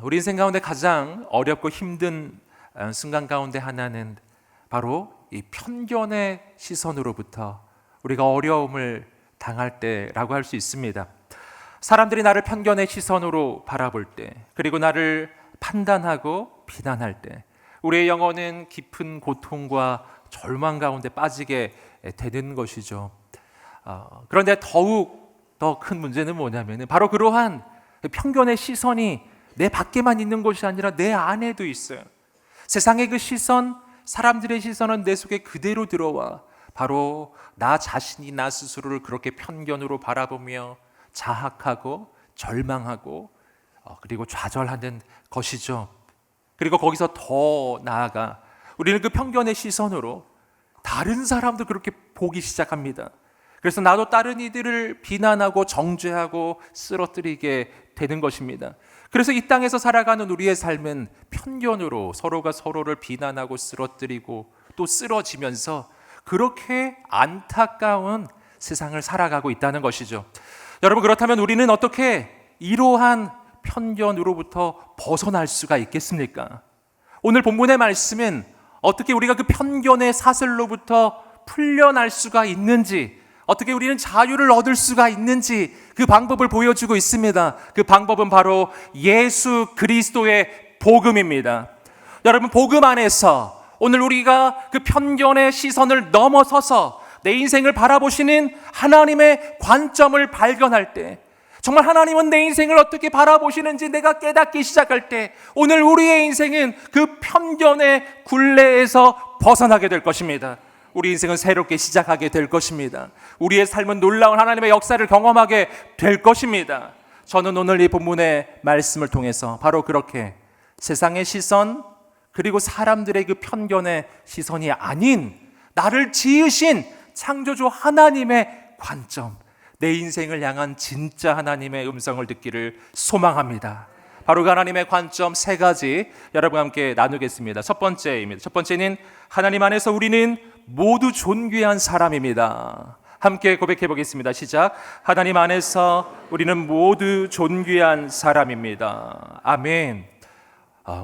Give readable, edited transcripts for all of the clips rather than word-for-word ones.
우리 인생 가운데 가장 어렵고 힘든 순간 가운데 하나는 바로 이 편견의 시선으로부터 우리가 어려움을 당할 때라고 할 수 있습니다. 사람들이 나를 편견의 시선으로 바라볼 때, 그리고 나를 판단하고 비난할 때, 우리의 영혼은 깊은 고통과 절망 가운데 빠지게 되는 것이죠. 그런데 더욱 더 큰 문제는 뭐냐면 바로 그러한 편견의 시선이 내 밖에만 있는 것이 아니라 내 안에도 있어요. 세상의 그 시선, 사람들의 시선은 내 속에 그대로 들어와 바로 나 자신이 나 스스로를 그렇게 편견으로 바라보며 자학하고 절망하고 그리고 좌절하는 것이죠. 그리고 거기서 더 나아가 우리는 그 편견의 시선으로 다른 사람도 그렇게 보기 시작합니다. 그래서 나도 다른 이들을 비난하고 정죄하고 쓰러뜨리게 되는 것입니다. 그래서 이 땅에서 살아가는 우리의 삶은 편견으로 서로가 서로를 비난하고 쓰러뜨리고 또 쓰러지면서 그렇게 안타까운 세상을 살아가고 있다는 것이죠. 여러분, 그렇다면 우리는 어떻게 이러한 편견으로부터 벗어날 수가 있겠습니까? 오늘 본문의 말씀은 어떻게 우리가 그 편견의 사슬로부터 풀려날 수가 있는지, 어떻게 우리는 자유를 얻을 수가 있는지 그 방법을 보여주고 있습니다. 그 방법은 바로 예수 그리스도의 복음입니다. 여러분, 복음 안에서 오늘 우리가 그 편견의 시선을 넘어서서 내 인생을 바라보시는 하나님의 관점을 발견할 때, 정말 하나님은 내 인생을 어떻게 바라보시는지 내가 깨닫기 시작할 때, 오늘 우리의 인생은 그 편견의 굴레에서 벗어나게 될 것입니다. 우리 인생은 새롭게 시작하게 될 것입니다. 우리의 삶은 놀라운 하나님의 역사를 경험하게 될 것입니다. 저는 오늘 이 본문의 말씀을 통해서 바로 그렇게 세상의 시선, 그리고 사람들의 그 편견의 시선이 아닌 나를 지으신 창조주 하나님의 관점, 내 인생을 향한 진짜 하나님의 음성을 듣기를 소망합니다. 바로 그 하나님의 관점 세 가지 여러분과 함께 나누겠습니다. 첫 번째입니다. 첫 번째는 하나님 안에서 우리는 모두 존귀한 사람입니다. 함께 고백해 보겠습니다. 시작. 하나님 안에서 우리는 모두 존귀한 사람입니다. 아멘.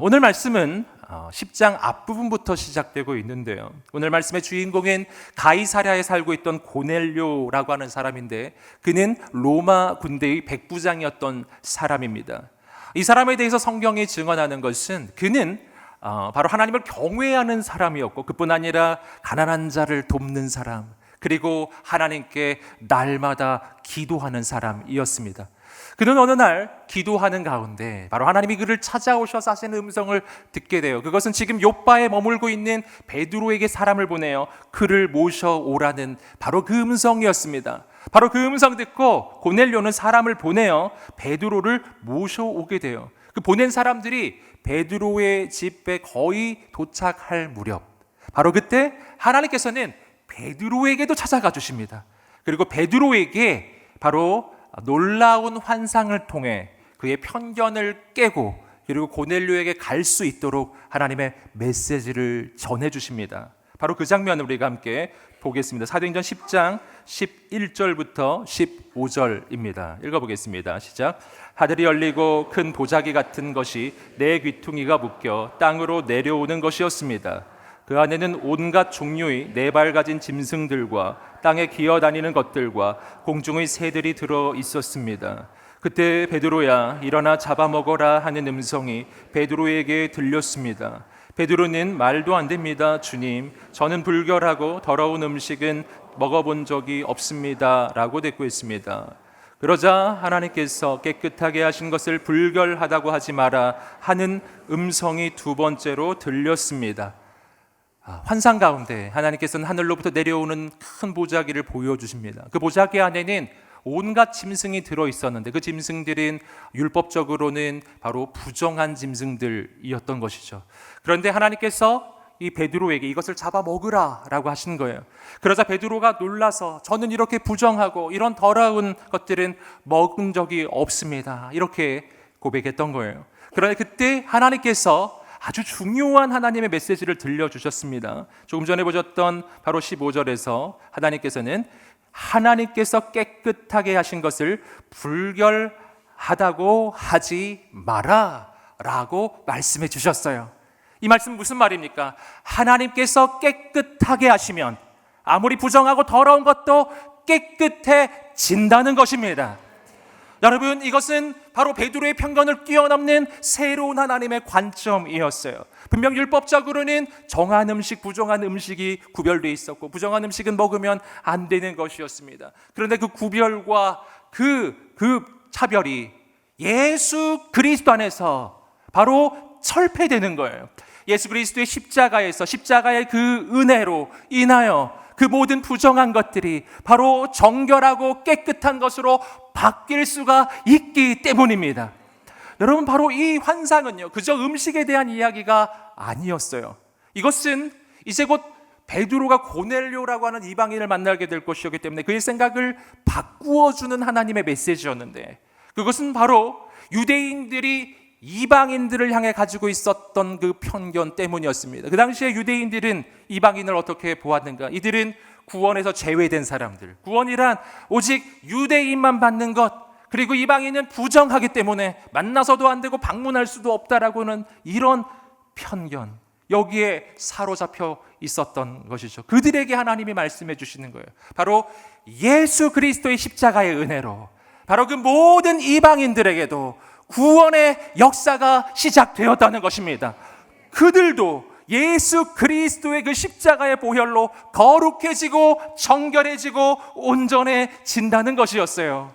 오늘 말씀은 10장 앞부분부터 시작되고 있는데요, 오늘 말씀의 주인공은 가이사랴에 살고 있던 고넬료라고 하는 사람인데, 그는 로마 군대의 백부장이었던 사람입니다. 이 사람에 대해서 성경이 증언하는 것은 그는 바로 하나님을 경외하는 사람이었고, 그뿐 아니라 가난한 자를 돕는 사람, 그리고 하나님께 날마다 기도하는 사람이었습니다. 그는 어느 날 기도하는 가운데 바로 하나님이 그를 찾아오셔서 하시는 음성을 듣게 돼요. 그것은 지금 욥바에 머물고 있는 베드로에게 사람을 보내어 그를 모셔오라는 바로 그 음성이었습니다. 바로 그 음성 듣고 고넬료는 사람을 보내어 베드로를 모셔오게 돼요. 그 보낸 사람들이 베드로의 집에 거의 도착할 무렵, 바로 그때 하나님께서는 베드로에게도 찾아가 주십니다. 그리고 베드로에게 바로 놀라운 환상을 통해 그의 편견을 깨고, 그리고 고넬료에게 갈 수 있도록 하나님의 메시지를 전해 주십니다. 바로 그 장면을 우리가 함께 보겠습니다. 사도행전 10장 11절부터 15절입니다. 읽어보겠습니다. 시작. 하늘이 열리고 큰 보자기 같은 것이 내 귀퉁이가 묶여 땅으로 내려오는 것이었습니다. 그 안에는 온갖 종류의 네 발 가진 짐승들과 땅에 기어다니는 것들과 공중의 새들이 들어 있었습니다. 그때 베드로야 일어나 잡아먹어라 하는 음성이 베드로에게 들렸습니다. 베드로는 말도 안 됩니다, 주님. 저는 불결하고 더러운 음식은 먹어본 적이 없습니다 라고 대꾸했습니다. 그러자 하나님께서 깨끗하게 하신 것을 불결하다고 하지 마라 하는 음성이 두 번째로 들렸습니다. 환상 가운데 하나님께서는 하늘로부터 내려오는 큰 보자기를 보여주십니다. 그 보자기 안에는 온갖 짐승이 들어있었는데 그 짐승들은 율법적으로는 바로 부정한 짐승들이었던 것이죠. 그런데 하나님께서 이 베드로에게 이것을 잡아먹으라 라고 하신 거예요. 그러자 베드로가 놀라서 저는 이렇게 부정하고 이런 더러운 것들은 먹은 적이 없습니다, 이렇게 고백했던 거예요. 그런데 그때 하나님께서 아주 중요한 하나님의 메시지를 들려주셨습니다. 조금 전에 보셨던 바로 15절에서 하나님께서는 하나님께서 깨끗하게 하신 것을 불결하다고 하지 마라 라고 말씀해 주셨어요. 이 말씀 무슨 말입니까? 하나님께서 깨끗하게 하시면 아무리 부정하고 더러운 것도 깨끗해진다는 것입니다. 여러분, 이것은 바로 베드로의 편견을 뛰어넘는 새로운 하나님의 관점이었어요. 분명 율법적으로는 정한 음식, 부정한 음식이 구별되어 있었고 부정한 음식은 먹으면 안 되는 것이었습니다. 그런데 그 구별과 그 차별이 예수 그리스도 안에서 바로 철폐되는 거예요. 예수 그리스도의 십자가의 그 은혜로 인하여 그 모든 부정한 것들이 바로 정결하고 깨끗한 것으로 바뀔 수가 있기 때문입니다. 여러분, 바로 이 환상은요, 그저 음식에 대한 이야기가 아니었어요. 이것은 이제 곧 베드로가 고넬료라고 하는 이방인을 만나게 될 것이었기 때문에 그의 생각을 바꾸어주는 하나님의 메시지였는데, 그것은 바로 유대인들이 이방인들을 향해 가지고 있었던 그 편견 때문이었습니다. 그 당시에 유대인들은 이방인을 어떻게 보았는가? 이들은 구원에서 제외된 사람들, 구원이란 오직 유대인만 받는 것, 그리고 이방인은 부정하기 때문에 만나서도 안 되고 방문할 수도 없다라고는 이런 편견, 여기에 사로잡혀 있었던 것이죠. 그들에게 하나님이 말씀해 주시는 거예요. 바로 예수 그리스도의 십자가의 은혜로 바로 그 모든 이방인들에게도 구원의 역사가 시작되었다는 것입니다. 그들도 예수 그리스도의 그 십자가의 보혈로 거룩해지고 정결해지고 온전해진다는 것이었어요.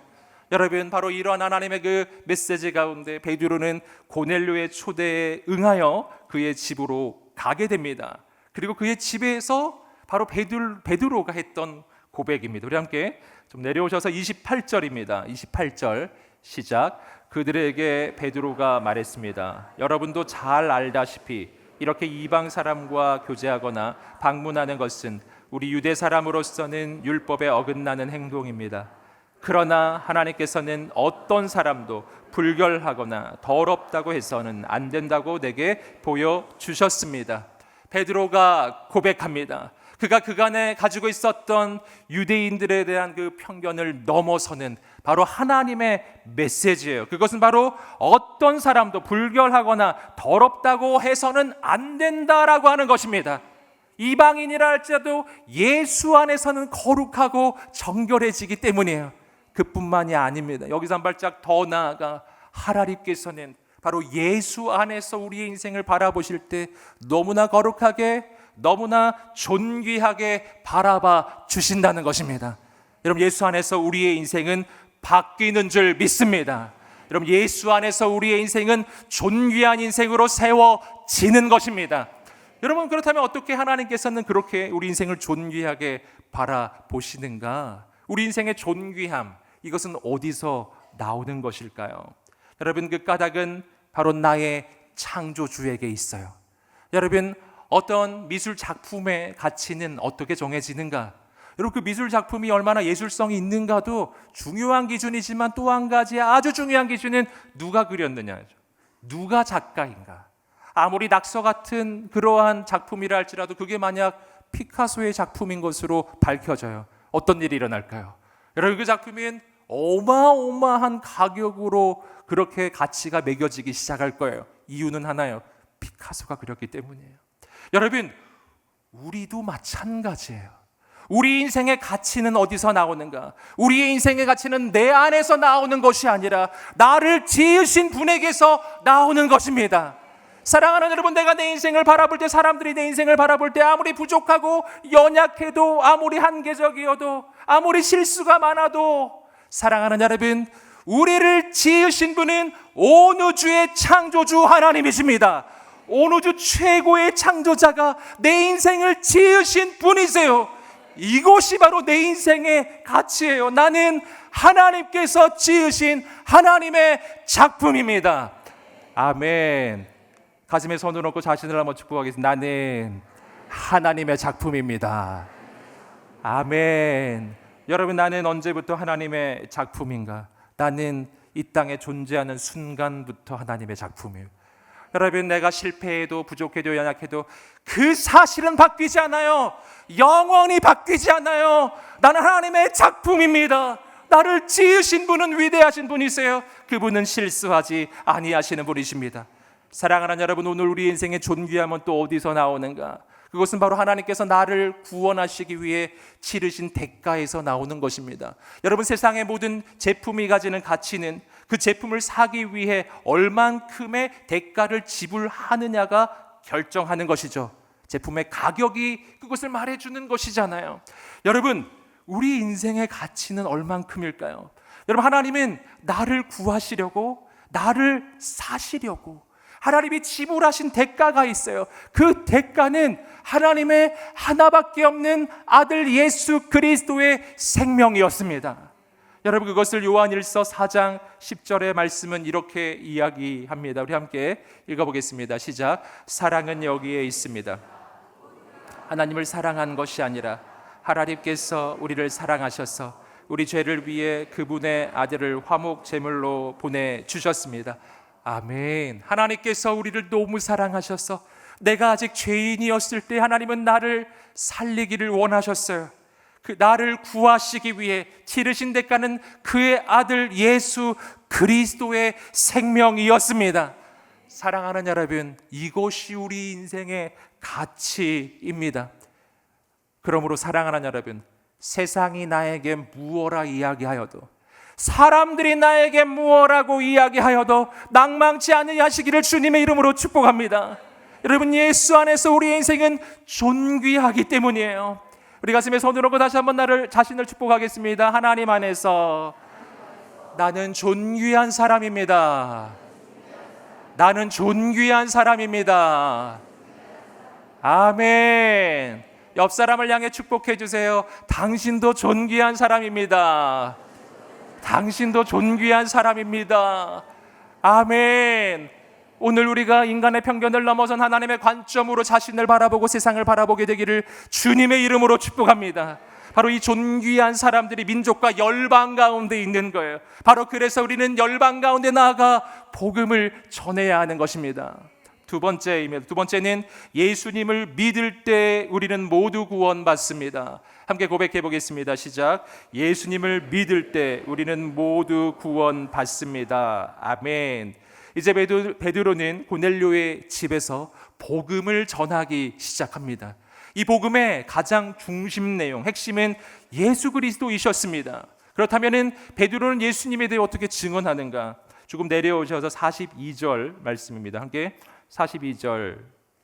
여러분, 바로 이러한 하나님의 그 메시지 가운데 베드로는 고넬료의 초대에 응하여 그의 집으로 가게 됩니다. 그리고 그의 집에서 바로 베드로가 했던 고백입니다. 우리 함께 좀 내려오셔서 28절입니다. 28절 시작. 그들에게 베드로가 말했습니다. 여러분도 잘 알다시피 이렇게 이방 사람과 교제하거나 방문하는 것은 우리 유대 사람으로서는 율법에 어긋나는 행동입니다. 그러나 하나님께서는 어떤 사람도 불결하거나 더럽다고 해서는 안 된다고 내게 보여주셨습니다. 베드로가 고백합니다. 그가 그간에 가지고 있었던 유대인들에 대한 그 편견을 넘어서는 바로 하나님의 메시지예요. 그것은 바로 어떤 사람도 불결하거나 더럽다고 해서는 안 된다라고 하는 것입니다. 이방인이라 할지라도 예수 안에서는 거룩하고 정결해지기 때문이에요. 그뿐만이 아닙니다. 여기서 한 발짝 더 나아가 하나님께서는 바로 예수 안에서 우리의 인생을 바라보실 때 너무나 거룩하게, 너무나 존귀하게 바라봐 주신다는 것입니다. 여러분, 예수 안에서 우리의 인생은 바뀌는 줄 믿습니다. 여러분, 예수 안에서 우리의 인생은 존귀한 인생으로 세워지는 것입니다. 여러분, 그렇다면 어떻게 하나님께서는 그렇게 우리 인생을 존귀하게 바라보시는가? 우리 인생의 존귀함, 이것은 어디서 나오는 것일까요? 여러분, 그 까닭은 바로 나의 창조주에게 있어요. 여러분, 어떤 미술 작품의 가치는 어떻게 정해지는가? 여러분, 그 미술 작품이 얼마나 예술성이 있는가도 중요한 기준이지만 또 한 가지 아주 중요한 기준은 누가 그렸느냐죠. 누가 작가인가? 아무리 낙서 같은 그러한 작품이라 할지라도 그게 만약 피카소의 작품인 것으로 밝혀져요. 어떤 일이 일어날까요? 여러분, 그 작품은 어마어마한 가격으로 그렇게 가치가 매겨지기 시작할 거예요. 이유는 하나예요. 피카소가 그렸기 때문이에요. 여러분, 우리도 마찬가지예요. 우리 인생의 가치는 어디서 나오는가? 우리의 인생의 가치는 내 안에서 나오는 것이 아니라 나를 지으신 분에게서 나오는 것입니다. 사랑하는 여러분, 내가 내 인생을 바라볼 때, 사람들이 내 인생을 바라볼 때 아무리 부족하고 연약해도, 아무리 한계적이어도, 아무리 실수가 많아도, 사랑하는 여러분, 우리를 지으신 분은 온 우주의 창조주 하나님이십니다. 온 우주 최고의 창조자가 내 인생을 지으신 분이세요. 이것이 바로 내 인생의 가치예요. 나는 하나님께서 지으신 하나님의 작품입니다. 아멘. 가슴에 손을 얹고 자신을 한번 축복하겠습니다. 나는 하나님의 작품입니다. 아멘. 여러분, 나는 언제부터 하나님의 작품인가? 나는 이 땅에 존재하는 순간부터 하나님의 작품이에요. 여러분, 내가 실패해도 부족해도 연약해도 그 사실은 바뀌지 않아요. 영원히 바뀌지 않아요. 나는 하나님의 작품입니다. 나를 지으신 분은 위대하신 분이세요. 그분은 실수하지 아니하시는 분이십니다. 사랑하는 여러분, 오늘 우리 인생의 존귀함은 또 어디서 나오는가? 그것은 바로 하나님께서 나를 구원하시기 위해 치르신 대가에서 나오는 것입니다. 여러분, 세상의 모든 제품이 가지는 가치는 그 제품을 사기 위해 얼만큼의 대가를 지불하느냐가 결정하는 것이죠. 제품의 가격이 그것을 말해주는 것이잖아요. 여러분, 우리 인생의 가치는 얼만큼일까요? 여러분, 하나님은 나를 구하시려고, 나를 사시려고 하나님이 지불하신 대가가 있어요. 그 대가는 하나님의 하나밖에 없는 아들 예수 그리스도의 생명이었습니다. 여러분, 그것을 요한일서 4장 10절의 말씀은 이렇게 이야기합니다. 우리 함께 읽어보겠습니다. 시작. 사랑은 여기에 있습니다. 하나님을 사랑한 것이 아니라 하나님께서 우리를 사랑하셔서 우리 죄를 위해 그분의 아들을 화목 제물로 보내주셨습니다. 아멘. 하나님께서 우리를 너무 사랑하셔서 내가 아직 죄인이었을 때 하나님은 나를 살리기를 원하셨어요. 그 나를 구하시기 위해 치르신 대가는 그의 아들 예수 그리스도의 생명이었습니다. 사랑하는 여러분, 이것이 우리 인생의 가치입니다. 그러므로 사랑하는 여러분, 세상이 나에게 무엇라 이야기하여도, 사람들이 나에게 무엇라고 이야기하여도 낭망치 않으시기를 주님의 이름으로 축복합니다. 여러분, 예수 안에서 우리의 인생은 존귀하기 때문이에요. 우리 가슴에 손을 얹고 다시 한번 나를 자신을 축복하겠습니다. 하나님 안에서 나는 존귀한 사람입니다. 나는 존귀한 사람입니다. 아멘. 옆 사람을 향해 축복해 주세요. 당신도 존귀한 사람입니다. 당신도 존귀한 사람입니다. 아멘. 오늘 우리가 인간의 편견을 넘어선 하나님의 관점으로 자신을 바라보고 세상을 바라보게 되기를 주님의 이름으로 축복합니다. 바로 이 존귀한 사람들이 민족과 열방 가운데 있는 거예요. 바로 그래서 우리는 열방 가운데 나아가 복음을 전해야 하는 것입니다. 두 번째는 예수님을 믿을 때 우리는 모두 구원받습니다. 함께 고백해 보겠습니다. 시작. 예수님을 믿을 때 우리는 모두 구원받습니다. 아멘. 이제 베드로는 고넬료의 집에서 복음을 전하기 시작합니다. 이 복음의 가장 중심 내용, 핵심은 예수 그리스도이셨습니다. 그렇다면 베드로는 예수님에 대해 어떻게 증언하는가? 조금 내려오셔서 42절 말씀입니다. 함께 42절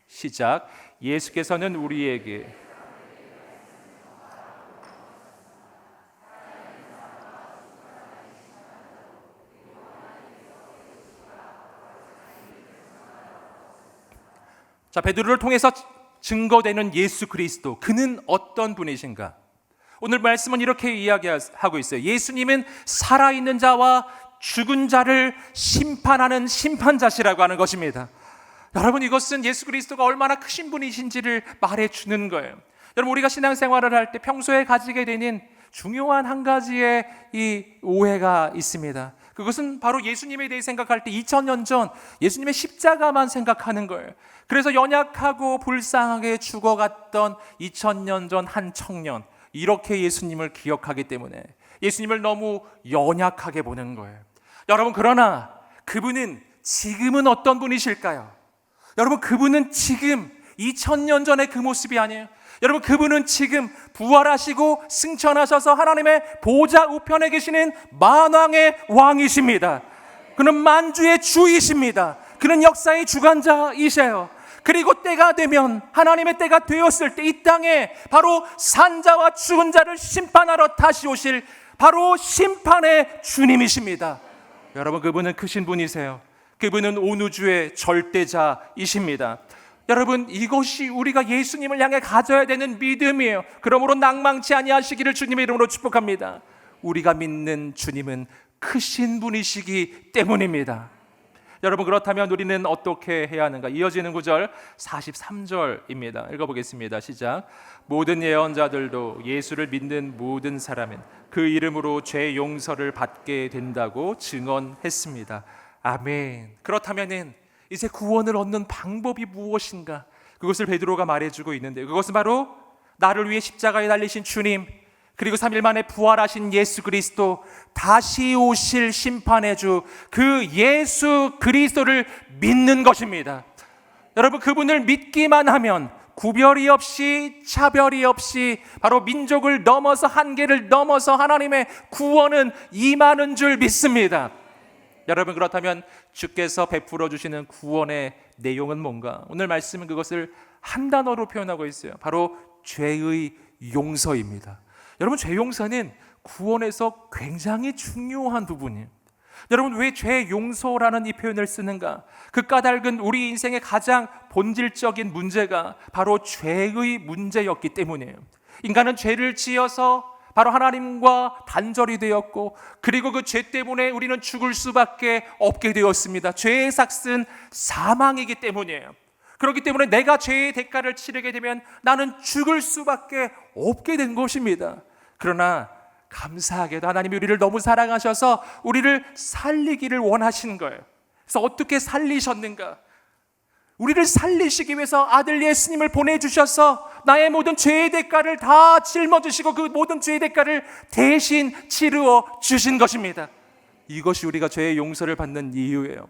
시작. 예수께서는 우리에게 자, 베드로를 통해서 증거되는 예수 그리스도, 그는 어떤 분이신가? 오늘 말씀은 이렇게 이야기하고 있어요. 예수님은 살아있는 자와 죽은 자를 심판하는 심판자시라고 하는 것입니다. 여러분, 이것은 예수 그리스도가 얼마나 크신 분이신지를 말해주는 거예요. 여러분, 우리가 신앙생활을 할 때 평소에 가지게 되는 중요한 한 가지의 이 오해가 있습니다. 그것은 바로 예수님에 대해 생각할 때 2000년 전 예수님의 십자가만 생각하는 거예요. 그래서 연약하고 불쌍하게 죽어갔던 2000년 전 한 청년, 이렇게 예수님을 기억하기 때문에 예수님을 너무 연약하게 보는 거예요. 여러분, 그러나 그분은 지금은 어떤 분이실까요? 여러분, 그분은 지금 2000년 전의 그 모습이 아니에요. 여러분, 그분은 지금 부활하시고 승천하셔서 하나님의 보좌 우편에 계시는 만왕의 왕이십니다. 그는 만주의 주이십니다. 그는 역사의 주관자이세요. 그리고 때가 되면, 하나님의 때가 되었을 때 이 땅에 바로 산자와 죽은 자를 심판하러 다시 오실 바로 심판의 주님이십니다. 여러분, 그분은 크신 분이세요. 그분은 온 우주의 절대자이십니다. 여러분, 이것이 우리가 예수님을 향해 가져야 되는 믿음이에요. 그러므로 낭망치 아니하시기를 주님의 이름으로 축복합니다. 우리가 믿는 주님은 크신 분이시기 때문입니다. 여러분, 그렇다면 우리는 어떻게 해야 하는가? 이어지는 구절 43절입니다. 읽어보겠습니다. 시작. 모든 예언자들도 예수를 믿는 모든 사람은 그 이름으로 죄 용서를 받게 된다고 증언했습니다. 아멘. 그렇다면 이제 구원을 얻는 방법이 무엇인가? 그것을 베드로가 말해주고 있는데, 그것은 바로 나를 위해 십자가에 달리신 주님, 그리고 3일 만에 부활하신 예수 그리스도, 다시 오실 심판의 주, 그 예수 그리스도를 믿는 것입니다. 여러분, 그분을 믿기만 하면 구별이 없이, 차별이 없이 바로 민족을 넘어서, 한계를 넘어서 하나님의 구원은 임하는 줄 믿습니다. 여러분, 그렇다면 주께서 베풀어 주시는 구원의 내용은 뭔가? 오늘 말씀은 그것을 한 단어로 표현하고 있어요. 바로 죄의 용서입니다. 여러분, 죄 용서는 구원에서 굉장히 중요한 부분이에요. 여러분, 왜 죄 용서라는 이 표현을 쓰는가? 그 까닭은 우리 인생의 가장 본질적인 문제가 바로 죄의 문제였기 때문이에요. 인간은 죄를 지어서 바로 하나님과 단절이 되었고, 그리고 그 죄 때문에 우리는 죽을 수밖에 없게 되었습니다. 죄의 삭은 사망이기 때문이에요. 그렇기 때문에 내가 죄의 대가를 치르게 되면 나는 죽을 수밖에 없게 된 것입니다. 그러나 감사하게도 하나님이 우리를 너무 사랑하셔서 우리를 살리기를 원하시는 거예요. 그래서 어떻게 살리셨는가? 우리를 살리시기 위해서 아들 예수님을 보내주셔서 나의 모든 죄의 대가를 다 짊어지시고 그 모든 죄의 대가를 대신 치루어 주신 것입니다. 이것이 우리가 죄의 용서를 받는 이유예요.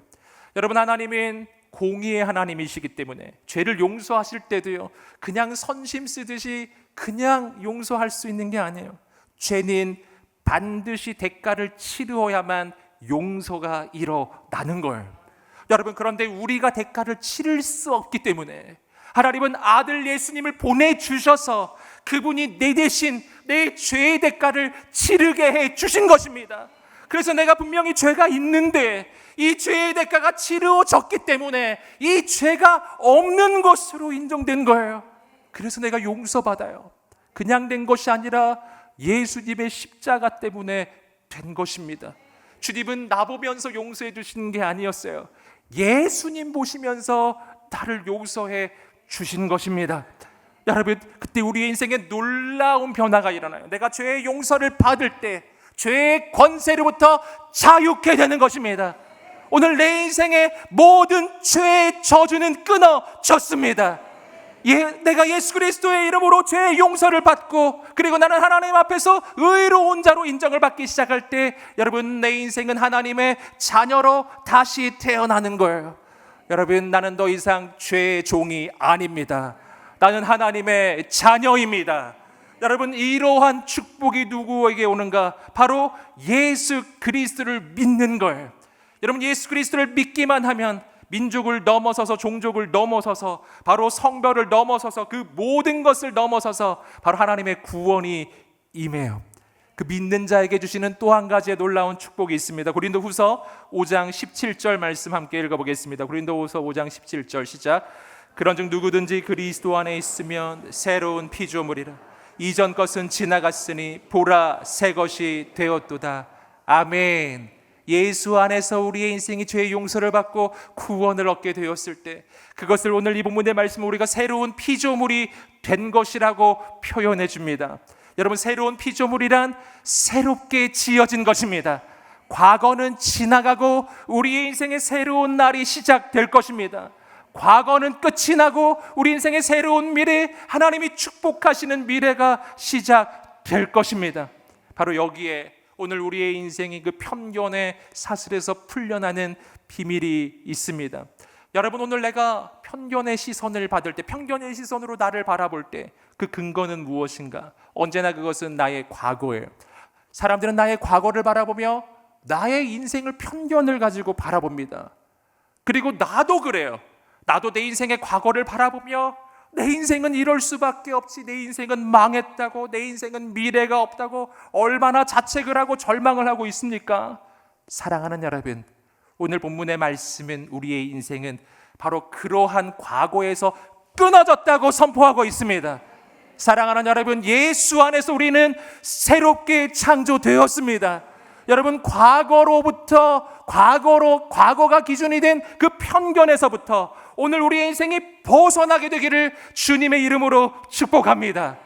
여러분, 하나님은 공의의 하나님이시기 때문에 죄를 용서하실 때도요, 그냥 선심 쓰듯이 그냥 용서할 수 있는 게 아니에요. 죄는 반드시 대가를 치르어야만 용서가 일어나는 거예요. 여러분, 그런데 우리가 대가를 치를 수 없기 때문에 하나님은 아들 예수님을 보내주셔서 그분이 내 대신 내 죄의 대가를 치르게 해 주신 것입니다. 그래서 내가 분명히 죄가 있는데 이 죄의 대가가 치루어졌기 때문에 이 죄가 없는 것으로 인정된 거예요. 그래서 내가 용서받아요. 그냥 된 것이 아니라 예수님의 십자가 때문에 된 것입니다. 주님은 나보면서 용서해 주시는 게 아니었어요. 예수님 보시면서 나를 용서해 주신 것입니다. 여러분, 그때 우리의 인생에 놀라운 변화가 일어나요. 내가 죄의 용서를 받을 때 죄의 권세로부터 자유케 되는 것입니다. 오늘 내 인생의 모든 죄의 저주는 끊어졌습니다. 내가 예수 그리스도의 이름으로 죄의 용서를 받고, 그리고 나는 하나님 앞에서 의로운 자로 인정을 받기 시작할 때, 여러분, 내 인생은 하나님의 자녀로 다시 태어나는 거예요. 여러분, 나는 더 이상 죄의 종이 아닙니다. 나는 하나님의 자녀입니다. 여러분, 이러한 축복이 누구에게 오는가? 바로 예수 그리스도를 믿는 거예요. 여러분, 예수 그리스도를 믿기만 하면 민족을 넘어서서, 종족을 넘어서서, 바로 성별을 넘어서서, 그 모든 것을 넘어서서 바로 하나님의 구원이 임해요. 그 믿는 자에게 주시는 또 한 가지의 놀라운 축복이 있습니다. 고린도후서 5장 17절 말씀 함께 읽어보겠습니다. 고린도후서 5장 17절 시작. 그런즉 누구든지 그리스도 안에 있으면 새로운 피조물이라. 이전 것은 지나갔으니 보라 새 것이 되었도다. 아멘. 예수 안에서 우리의 인생이 죄의 용서를 받고 구원을 얻게 되었을 때, 그것을 오늘 이 본문의 말씀은 우리가 새로운 피조물이 된 것이라고 표현해 줍니다. 여러분, 새로운 피조물이란 새롭게 지어진 것입니다. 과거는 지나가고 우리의 인생의 새로운 날이 시작될 것입니다. 과거는 끝이 나고 우리 인생의 새로운 미래, 하나님이 축복하시는 미래가 시작될 것입니다. 바로 여기에 오늘 우리의 인생이 그 편견의 사슬에서 풀려나는 비밀이 있습니다. 여러분, 오늘 내가 편견의 시선을 받을 때, 편견의 시선으로 나를 바라볼 때 그 근거는 무엇인가? 언제나 그것은 나의 과거예요. 사람들은 나의 과거를 바라보며 나의 인생을 편견을 가지고 바라봅니다. 그리고 나도 그래요. 나도 내 인생의 과거를 바라보며 내 인생은 이럴 수밖에 없지, 내 인생은 망했다고, 내 인생은 미래가 없다고 얼마나 자책을 하고 절망을 하고 있습니까? 사랑하는 여러분, 오늘 본문의 말씀은 우리의 인생은 바로 그러한 과거에서 끊어졌다고 선포하고 있습니다. 사랑하는 여러분, 예수 안에서 우리는 새롭게 창조되었습니다. 여러분, 과거가 기준이 된 그 편견에서부터 오늘 우리의 인생이 벗어나게 되기를 주님의 이름으로 축복합니다.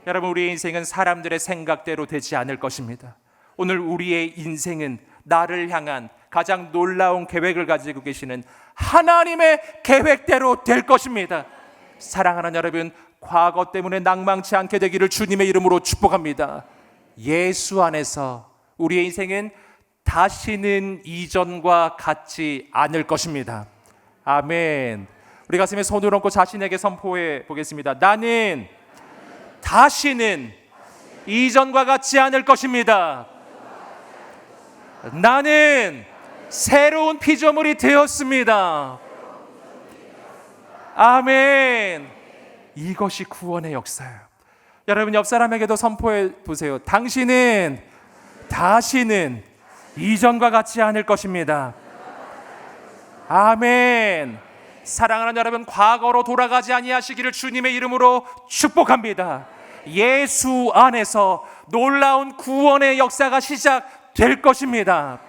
여러분, 우리의 인생은 사람들의 생각대로 되지 않을 것입니다. 오늘 우리의 인생은 나를 향한 가장 놀라운 계획을 가지고 계시는 하나님의 계획대로 될 것입니다. 사랑하는 여러분, 과거 때문에 낭망치 않게 되기를 주님의 이름으로 축복합니다. 예수 안에서 우리의 인생은 다시는 이전과 같지 않을 것입니다. 아멘. 우리 가슴에 손을 얹고 자신에게 선포해 보겠습니다. 나는 다시는 이전과 같지 않을 것입니다. 나는 새로운 피조물이 되었습니다. 아멘. 이것이 구원의 역사예요. 여러분 옆 사람에게도 선포해 보세요. 당신은 다시는 이전과 같지 않을 것입니다. 아멘. 사랑하는 여러분, 과거로 돌아가지 아니하시기를 주님의 이름으로 축복합니다. 예수 안에서 놀라운 구원의 역사가 시작될 것입니다.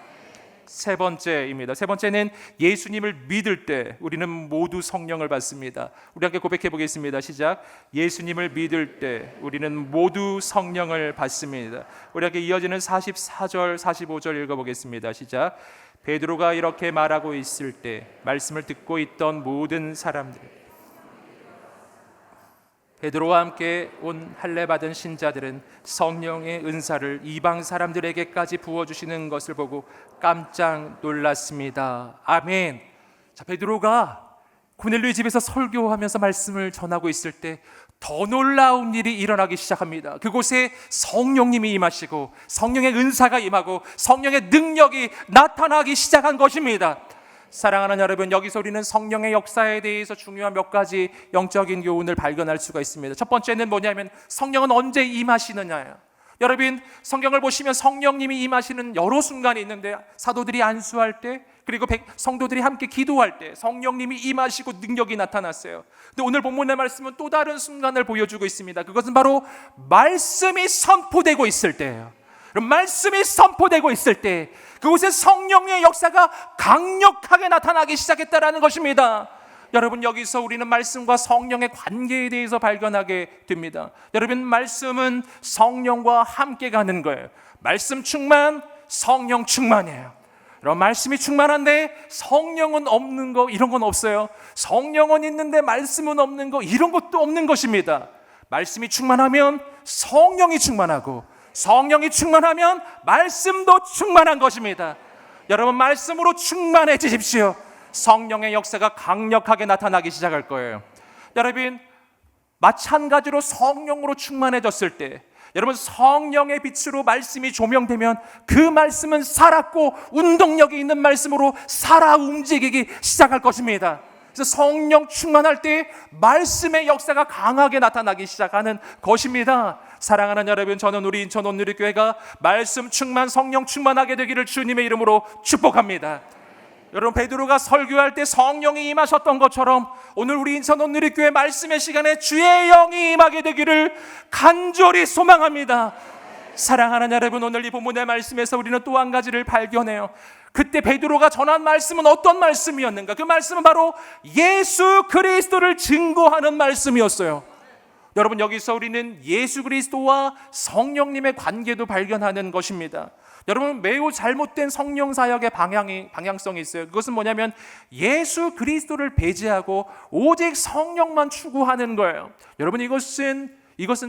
세 번째입니다. 세 번째는 예수님을 믿을 때 우리는 모두 성령을 받습니다. 우리 함께 고백해 보겠습니다. 시작. 예수님을 믿을 때 우리는 모두 성령을 받습니다. 우리 함께 이어지는 44절 45절 읽어보겠습니다. 시작. 베드로가 이렇게 말하고 있을 때 말씀을 듣고 있던 모든 사람들, 베드로와 함께 온 할례 받은 신자들은 성령의 은사를 이방 사람들에게까지 부어주시는 것을 보고 깜짝 놀랐습니다. 아멘. 자, 베드로가 고넬료의 집에서 설교하면서 말씀을 전하고 있을 때 더 놀라운 일이 일어나기 시작합니다. 그곳에 성령님이 임하시고 성령의 은사가 임하고 성령의 능력이 나타나기 시작한 것입니다. 사랑하는 여러분, 여기서 우리는 성령의 역사에 대해서 중요한 몇 가지 영적인 교훈을 발견할 수가 있습니다. 첫 번째는 뭐냐면 성령은 언제 임하시느냐예요. 여러분, 성경을 보시면 성령님이 임하시는 여러 순간이 있는데 사도들이 안수할 때, 그리고 성도들이 함께 기도할 때 성령님이 임하시고 능력이 나타났어요. 근데 오늘 본문의 말씀은 또 다른 순간을 보여주고 있습니다. 그것은 바로 말씀이 선포되고 있을 때예요. 말씀이 선포되고 있을 때 그곳에 성령의 역사가 강력하게 나타나기 시작했다라는 것입니다. 여러분, 여기서 우리는 말씀과 성령의 관계에 대해서 발견하게 됩니다. 여러분, 말씀은 성령과 함께 가는 거예요. 말씀 충만, 성령 충만이에요. 여러분, 말씀이 충만한데 성령은 없는 거, 이런 건 없어요. 성령은 있는데 말씀은 없는 거, 이런 것도 없는 것입니다. 말씀이 충만하면 성령이 충만하고 성령이 충만하면 말씀도 충만한 것입니다. 여러분, 말씀으로 충만해지십시오. 성령의 역사가 강력하게 나타나기 시작할 거예요. 여러분, 마찬가지로 성령으로 충만해졌을 때 여러분, 성령의 빛으로 말씀이 조명되면 그 말씀은 살았고 운동력이 있는 말씀으로 살아 움직이기 시작할 것입니다. 그래서 성령 충만할 때 말씀의 역사가 강하게 나타나기 시작하는 것입니다. 사랑하는 여러분, 저는 우리 인천 온누리교회가 말씀 충만, 성령 충만하게 되기를 주님의 이름으로 축복합니다. 여러분, 베드로가 설교할 때 성령이 임하셨던 것처럼 오늘 우리 인천 온누리교회 말씀의 시간에 주의 영이 임하게 되기를 간절히 소망합니다. 사랑하는 여러분, 오늘 이 본문의 말씀에서 우리는 또 한 가지를 발견해요. 그때 베드로가 전한 말씀은 어떤 말씀이었는가? 그 말씀은 바로 예수 그리스도를 증거하는 말씀이었어요. 여러분, 여기서 우리는 예수 그리스도와 성령님의 관계도 발견하는 것입니다. 여러분, 매우 잘못된 성령 사역의 방향성이 있어요. 그것은 뭐냐면 예수 그리스도를 배제하고 오직 성령만 추구하는 거예요. 여러분, 이것은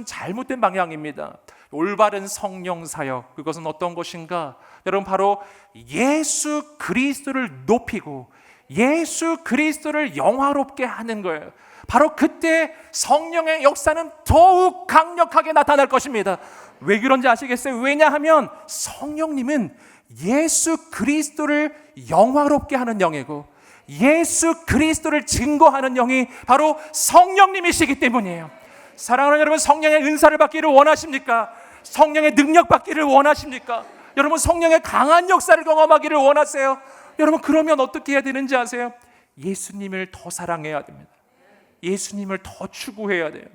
잘못된 방향입니다. 올바른 성령 사역, 그것은 어떤 것인가? 여러분, 바로 예수 그리스도를 높이고 예수 그리스도를 영화롭게 하는 거예요. 바로 그때 성령의 역사는 더욱 강력하게 나타날 것입니다. 왜 그런지 아시겠어요? 왜냐하면 성령님은 예수 그리스도를 영화롭게 하는 영이고 예수 그리스도를 증거하는 영이 바로 성령님이시기 때문이에요. 사랑하는 여러분, 성령의 은사를 받기를 원하십니까? 성령의 능력 받기를 원하십니까? 여러분, 성령의 강한 역사를 경험하기를 원하세요? 여러분, 그러면 어떻게 해야 되는지 아세요? 예수님을 더 사랑해야 됩니다. 예수님을 더 추구해야 돼요.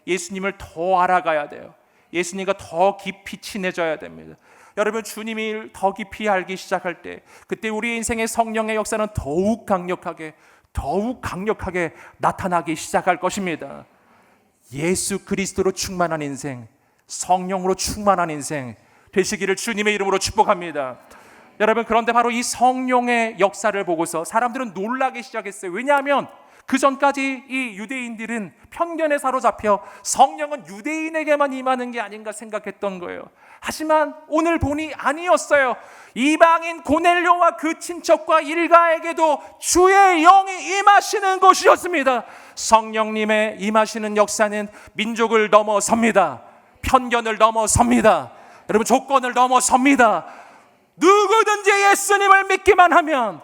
예수님을 더 알아가야 돼요. 예수님과 더 깊이 친해져야 됩니다. 여러분, 주님을 더 깊이 알기 시작할 때 그때 우리 인생의 성령의 역사는 더욱 강력하게 나타나기 시작할 것입니다. 예수 그리스도로 충만한 인생, 성령으로 충만한 인생 되시기를 주님의 이름으로 축복합니다. 여러분, 그런데 바로 이 성령의 역사를 보고서 사람들은 놀라기 시작했어요. 왜냐하면 그 전까지 이 유대인들은 편견에 사로잡혀 성령은 유대인에게만 임하는 게 아닌가 생각했던 거예요. 하지만 오늘 보니 아니었어요. 이방인 고넬료와 그 친척과 일가에게도 주의 영이 임하시는 곳이었습니다. 성령님의 임하시는 역사는 민족을 넘어섭니다. 편견을 넘어섭니다. 여러분, 조건을 넘어섭니다. 누구든지 예수님을 믿기만 하면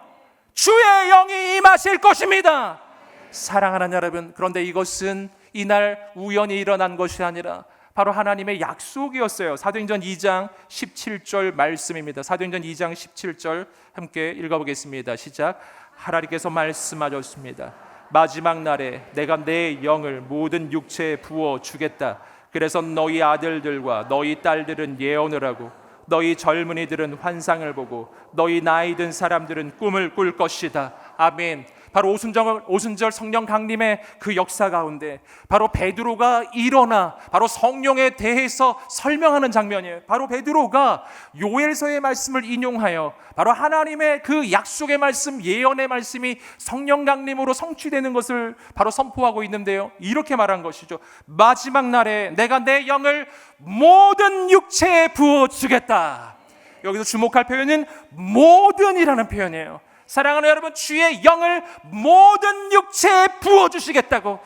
주의 영이 임하실 것입니다. 사랑하는 여러분, 그런데 이것은 이날 우연히 일어난 것이 아니라 바로 하나님의 약속이었어요. 사도행전 2장 17절 말씀입니다. 사도행전 2장 17절 함께 읽어보겠습니다. 시작. 하나님께서 말씀하셨습니다. 마지막 날에 내가 내 영을 모든 육체에 부어 주겠다. 그래서 너희 아들들과 너희 딸들은 예언을 하고 너희 젊은이들은 환상을 보고 너희 나이 든 사람들은 꿈을 꿀 것이다. 아멘. 바로 오순절 성령 강림의 그 역사 가운데 바로 베드로가 일어나 바로 성령에 대해서 설명하는 장면이에요. 바로 베드로가 요엘서의 말씀을 인용하여 바로 하나님의 그 약속의 말씀, 예언의 말씀이 성령 강림으로 성취되는 것을 바로 선포하고 있는데요. 이렇게 말한 것이죠. 마지막 날에 내가 내 영을 모든 육체에 부어주겠다. 여기서 주목할 표현은 모든이라는 표현이에요. 사랑하는 여러분, 주의 영을 모든 육체에 부어주시겠다고.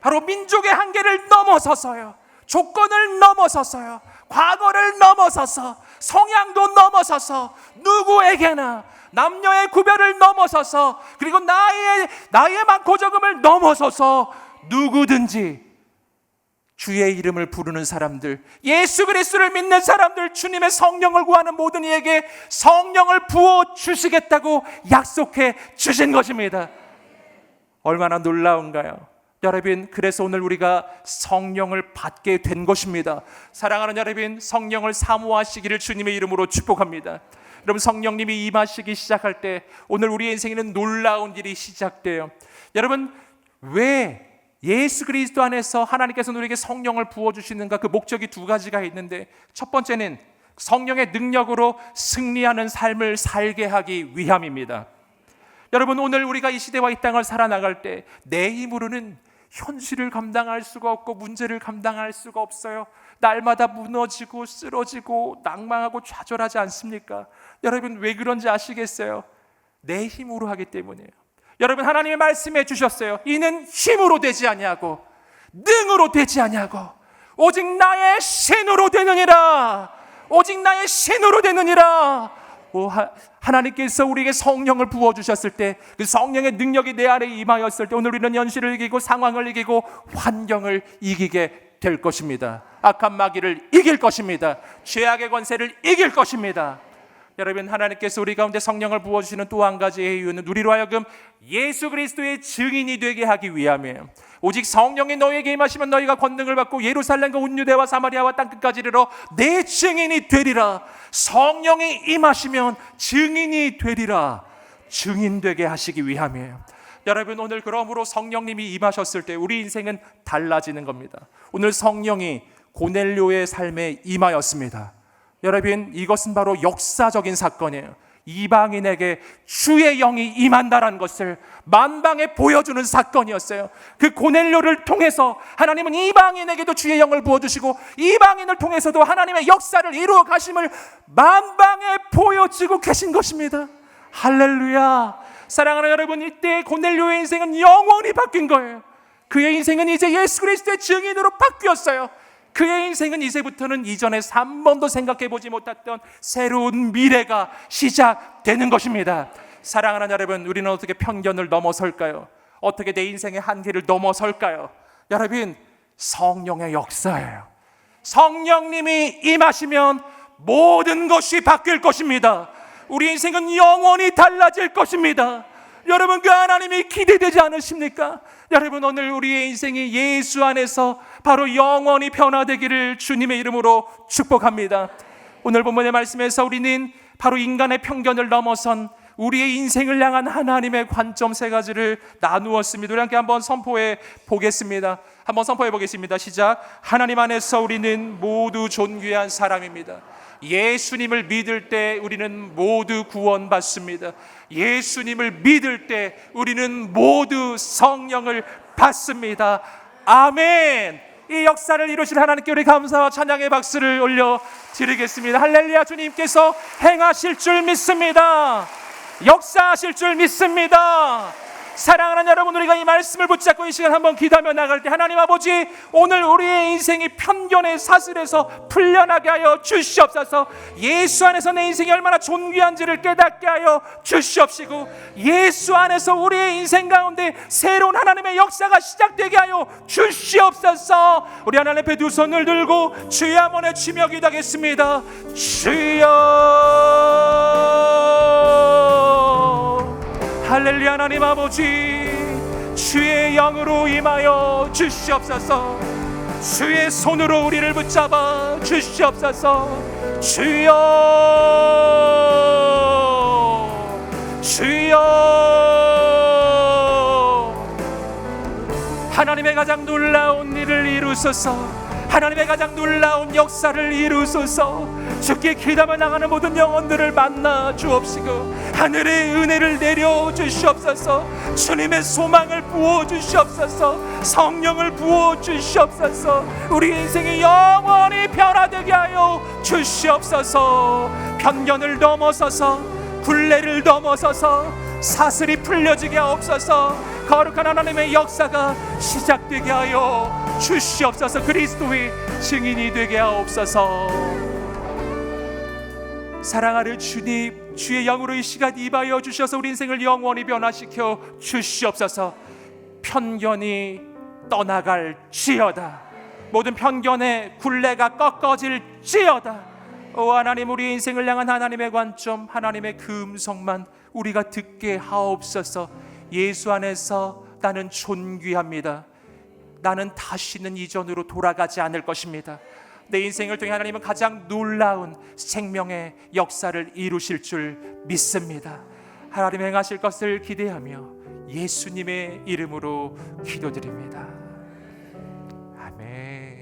바로 민족의 한계를 넘어서서요, 조건을 넘어서서요, 과거를 넘어서서, 성향도 넘어서서, 누구에게나 남녀의 구별을 넘어서서, 그리고 나이의 많고 적음을 넘어서서 누구든지 주의 이름을 부르는 사람들, 예수 그리스도를 믿는 사람들, 주님의 성령을 구하는 모든 이에게 성령을 부어주시겠다고 약속해 주신 것입니다. 얼마나 놀라운가요? 여러분, 그래서 오늘 우리가 성령을 받게 된 것입니다. 사랑하는 여러분, 성령을 사모하시기를 주님의 이름으로 축복합니다. 여러분, 성령님이 임하시기 시작할 때 오늘 우리의 인생에는 놀라운 일이 시작돼요. 여러분, 왜 예수 그리스도 안에서 하나님께서 우리에게 성령을 부어주시는가? 그 목적이 두 가지가 있는데, 첫 번째는 성령의 능력으로 승리하는 삶을 살게 하기 위함입니다. 여러분, 오늘 우리가 이 시대와 이 땅을 살아나갈 때 내 힘으로는 현실을 감당할 수가 없고 문제를 감당할 수가 없어요. 날마다 무너지고 쓰러지고 낭망하고 좌절하지 않습니까? 여러분, 왜 그런지 아시겠어요? 내 힘으로 하기 때문이에요. 여러분, 하나님의 말씀해 주셨어요. 이는 힘으로 되지 아니하고 능으로 되지 아니하고 오직 나의 신으로 되느니라. 오직 나의 신으로 되느니라. 하나님께서 우리에게 성령을 부어주셨을 때, 그 성령의 능력이 내 안에 임하였을 때 오늘 우리는 현실을 이기고 상황을 이기고 환경을 이기게 될 것입니다. 악한 마귀를 이길 것입니다. 죄악의 권세를 이길 것입니다. 여러분, 하나님께서 우리 가운데 성령을 부어주시는 또 한 가지의 이유는 우리로 하여금 예수 그리스도의 증인이 되게 하기 위함이에요. 오직 성령이 너희에게 임하시면 너희가 권능을 받고 예루살렘과 온 유대와 사마리아와 땅끝까지 이르러 내 증인이 되리라. 성령이 임하시면 증인이 되리라. 증인 되게 하시기 위함이에요. 여러분, 오늘 그러므로 성령님이 임하셨을 때 우리 인생은 달라지는 겁니다. 오늘 성령이 고넬료의 삶에 임하였습니다. 여러분, 이것은 바로 역사적인 사건이에요. 이방인에게 주의 영이 임한다는 것을 만방에 보여주는 사건이었어요. 그 고넬료를 통해서 하나님은 이방인에게도 주의 영을 부어주시고 이방인을 통해서도 하나님의 역사를 이루어 가심을 만방에 보여주고 계신 것입니다. 할렐루야. 사랑하는 여러분, 이때 고넬료의 인생은 영원히 바뀐 거예요. 그의 인생은 이제 예수 그리스도의 증인으로 바뀌었어요. 그의 인생은 이제부터는 이전에 한 번도 생각해 보지 못했던 새로운 미래가 시작되는 것입니다. 사랑하는 여러분, 우리는 어떻게 편견을 넘어설까요? 어떻게 내 인생의 한계를 넘어설까요? 여러분, 성령의 역사예요. 성령님이 임하시면 모든 것이 바뀔 것입니다. 우리 인생은 영원히 달라질 것입니다. 여러분, 그 하나님이 기대되지 않으십니까? 여러분, 오늘 우리의 인생이 예수 안에서 바로 영원히 변화되기를 주님의 이름으로 축복합니다. 오늘 본문의 말씀에서 우리는 바로 인간의 편견을 넘어선 우리의 인생을 향한 하나님의 관점 세 가지를 나누었습니다. 우리 함께 한번 선포해 보겠습니다. 한번 선포해 보겠습니다. 시작. 하나님 안에서 우리는 모두 존귀한 사람입니다. 예수님을 믿을 때 우리는 모두 구원받습니다. 예수님을 믿을 때 우리는 모두 성령을 받습니다. 아멘. 이 역사를 이루실 하나님께 우리 감사와 찬양의 박수를 올려 드리겠습니다. 할렐루야. 주님께서 행하실 줄 믿습니다. 역사하실 줄 믿습니다. 사랑하는 여러분, 우리가 이 말씀을 붙잡고 이 시간 한번 기도하며 나갈 때, 하나님 아버지, 오늘 우리의 인생이 편견의 사슬에서 풀려나게 하여 주시옵소서. 예수 안에서 내 인생이 얼마나 존귀한지를 깨닫게 하여 주시옵시고, 예수 안에서 우리의 인생 가운데 새로운 하나님의 역사가 시작되게 하여 주시옵소서. 우리 하나님 앞에 두 손을 들고 주의 한번에 치며 기도하겠습니다. 주여. 할렐루야. 하나님 아버지, 주의 영으로 임하여 주시옵소서. 주의 손으로 우리를 붙잡아 주시옵소서. 주여, 주여. 하나님의 가장 놀라운 일을 이루소서. 하나님의 가장 놀라운 역사를 이루소서. 주께 기도하며 나가는 모든 영혼들을 만나 주옵시고, 하늘의 은혜를 내려 주시옵소서. 주님의 소망을 부어 주시옵소서. 성령을 부어 주시옵소서. 우리 인생이 영원히 변화되게 하여 주시옵소서. 편견을 넘어서서, 굴레를 넘어서서 사슬이 풀려지게 하옵소서. 거룩한 하나님의 역사가 시작되게 하여 주시옵소서. 그리스도의 증인이 되게 하옵소서. 사랑하는 주님, 주의 영으로 이 시간 임하여 주셔서 우리 인생을 영원히 변화시켜 주시옵소서. 편견이 떠나갈지어다. 모든 편견의 굴레가 꺾어질지어다. 오 하나님, 우리 인생을 향한 하나님의 관점, 하나님의 그 음성만 우리가 듣게 하옵소서. 예수 안에서 나는 존귀합니다. 나는 다시는 이전으로 돌아가지 않을 것입니다. 내 인생을 통해 하나님은 가장 놀라운 생명의 역사를 이루실 줄 믿습니다. 하나님 행하실 것을 기대하며 예수님의 이름으로 기도드립니다. 아멘.